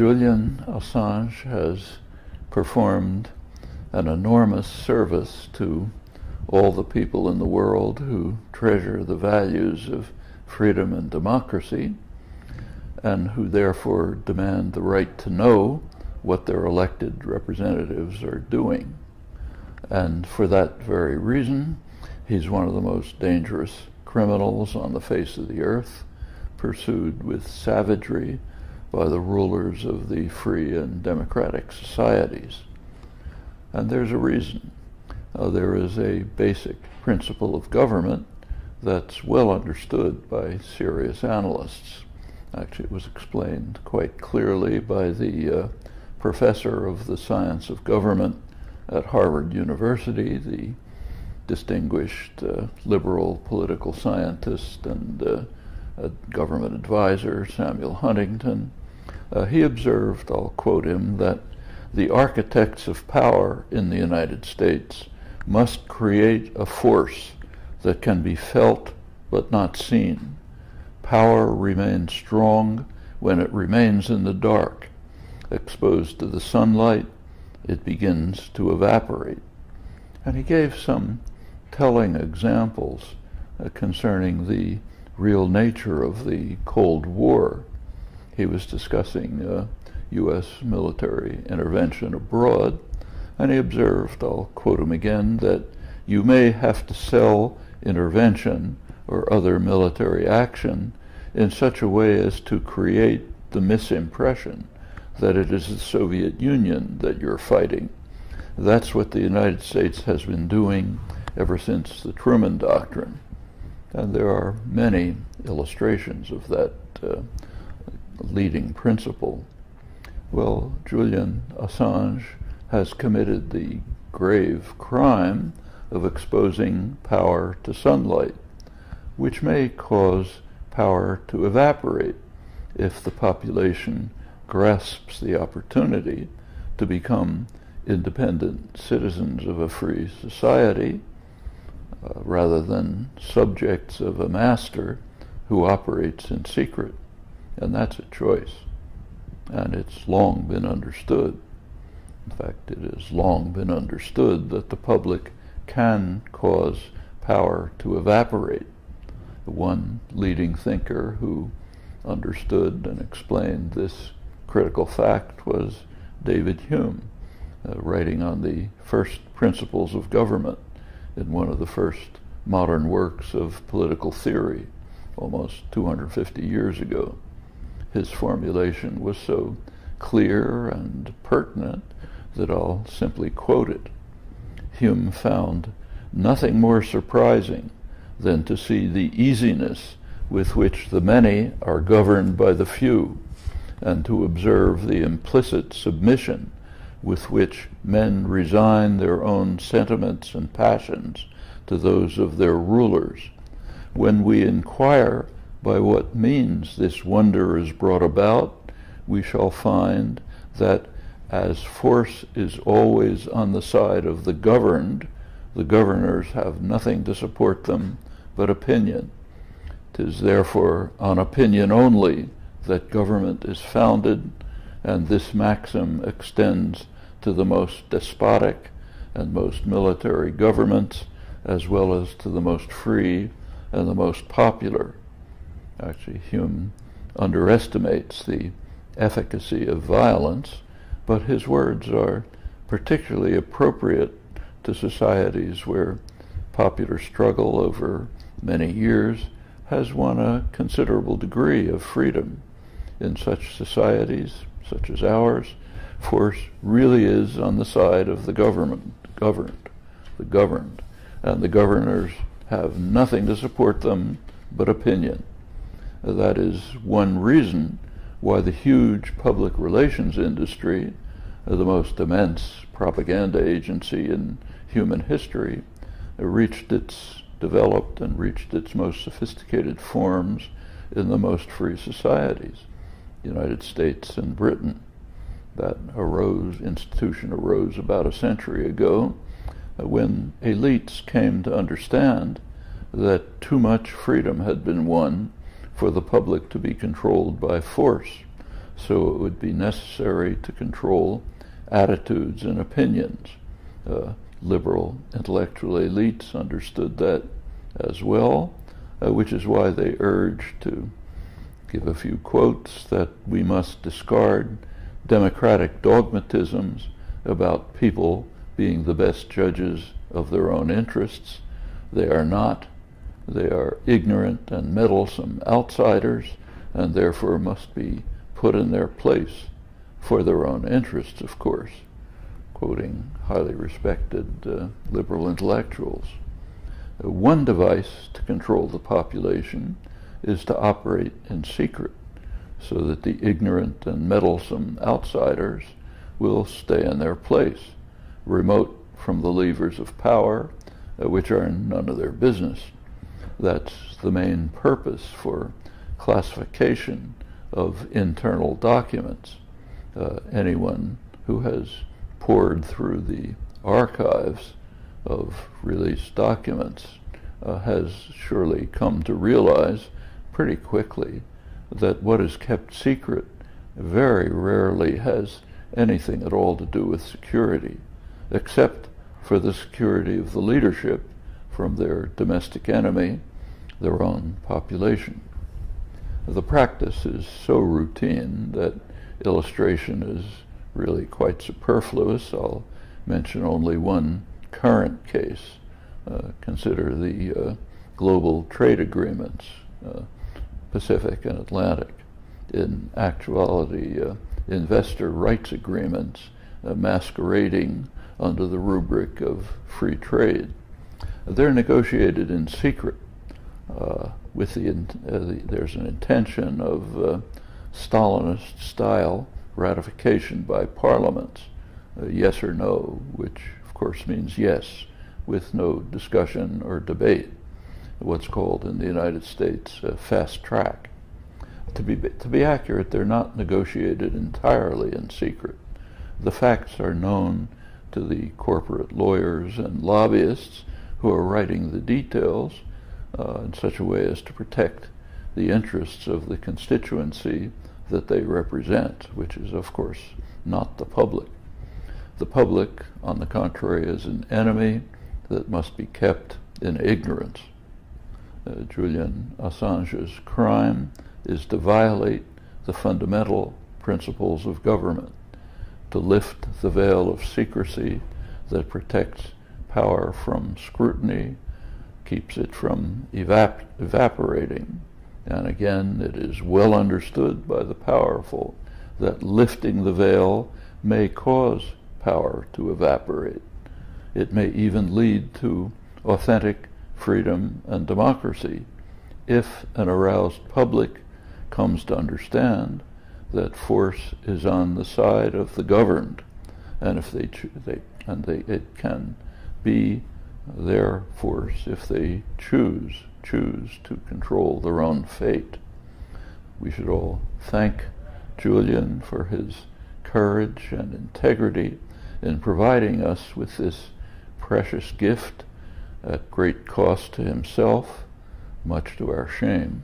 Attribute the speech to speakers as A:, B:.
A: Julian Assange has performed an enormous service to all the people in the world who treasure the values of freedom and democracy, and who therefore demand the right to know what their elected representatives are doing. And for that very reason, he's one of the most dangerous criminals on the face of the earth, pursued with savagery by the rulers of the free and democratic societies. And there's a reason. There is a basic principle of government that's well understood by serious analysts. Actually, it was explained quite clearly by the professor of the science of government at Harvard University, the distinguished liberal political scientist and a government advisor, Samuel Huntington. He observed, I'll quote him, that the architects of power in the United States must create a force that can be felt but not seen. Power remains strong when it remains in the dark. Exposed to the sunlight, it begins to evaporate. And he gave some telling examples concerning the real nature of the Cold War. He was discussing U.S. military intervention abroad, and he observed, I'll quote him again, that you may have to sell intervention or other military action in such a way as to create the misimpression that it is the Soviet Union that you're fighting. That's what the United States has been doing ever since the Truman Doctrine. And there are many illustrations of that leading principle. Well, Julian Assange has committed the grave crime of exposing power to sunlight, which may cause power to evaporate if the population grasps the opportunity to become independent citizens of a free society, rather than subjects of a master who operates in secret. And that's a choice. And it's long been understood. In fact, it has long been understood that the public can cause power to evaporate. One leading thinker who understood and explained this critical fact was David Hume, writing on the first principles of government in one of the first modern works of political theory, almost 250 years ago. His formulation was so clear and pertinent that I'll simply quote it. Hume found nothing more surprising than to see the easiness with which the many are governed by the few, and to observe the implicit submission with which men resign their own sentiments and passions to those of their rulers. When we inquire by what means this wonder is brought about, we shall find that as force is always on the side of the governed, the governors have nothing to support them but opinion. 'Tis therefore on opinion only that government is founded, and this maxim extends to the most despotic and most military governments, as well as to the most free and the most popular. Actually, Hume underestimates the efficacy of violence, but his words are particularly appropriate to societies where popular struggle over many years has won a considerable degree of freedom. In such societies, such as ours, force really is on the side of the governed, and the governors have nothing to support them but opinion. That is one reason why the huge public relations industry, the most immense propaganda agency in human history, developed and reached its most sophisticated forms in the most free societies, United States and Britain. That institution arose about a century ago when elites came to understand that too much freedom had been won for the public to be controlled by force. so it would be necessary to control attitudes and opinions. Liberal intellectual elites understood that as well, which is why they urged, to give a few quotes, that we must discard democratic dogmatisms about people being the best judges of their own interests. They are not. They are ignorant and meddlesome outsiders, and therefore must be put in their place for their own interests, of course, quoting highly respected liberal intellectuals. One device to control the population is to operate in secret, so that the ignorant and meddlesome outsiders will stay in their place, remote from the levers of power, which are none of their business. That's the main purpose for classification of internal documents. Anyone who has pored through the archives of released documents has surely come to realize pretty quickly that what is kept secret very rarely has anything at all to do with security, except for the security of the leadership from their domestic enemy, their own population. The practice is so routine that illustration is really quite superfluous. I'll mention only one current case. Consider the global trade agreements, Pacific and Atlantic. In actuality, investor rights agreements masquerading under the rubric of free trade. They're negotiated in secret with there's an intention of Stalinist-style ratification by parliaments, yes or no, which of course means yes, with no discussion or debate, what's called in the United States fast track. To be accurate, they're not negotiated entirely in secret. The facts are known to the corporate lawyers and lobbyists who are writing the details in such a way as to protect the interests of the constituency that they represent, which is, of course, not the public. The public, on the contrary, is an enemy that must be kept in ignorance. Julian Assange's crime is to violate the fundamental principles of government, to lift the veil of secrecy that protects power from scrutiny, keeps it from evaporating. And again, it is well understood by the powerful that lifting the veil may cause power to evaporate. It may even lead to authentic freedom and democracy if an aroused public comes to understand that force is on the side of the governed, and if it can be their force if they choose to control their own fate. We should all thank Julian for his courage and integrity in providing us with this precious gift at great cost to himself, much to our shame.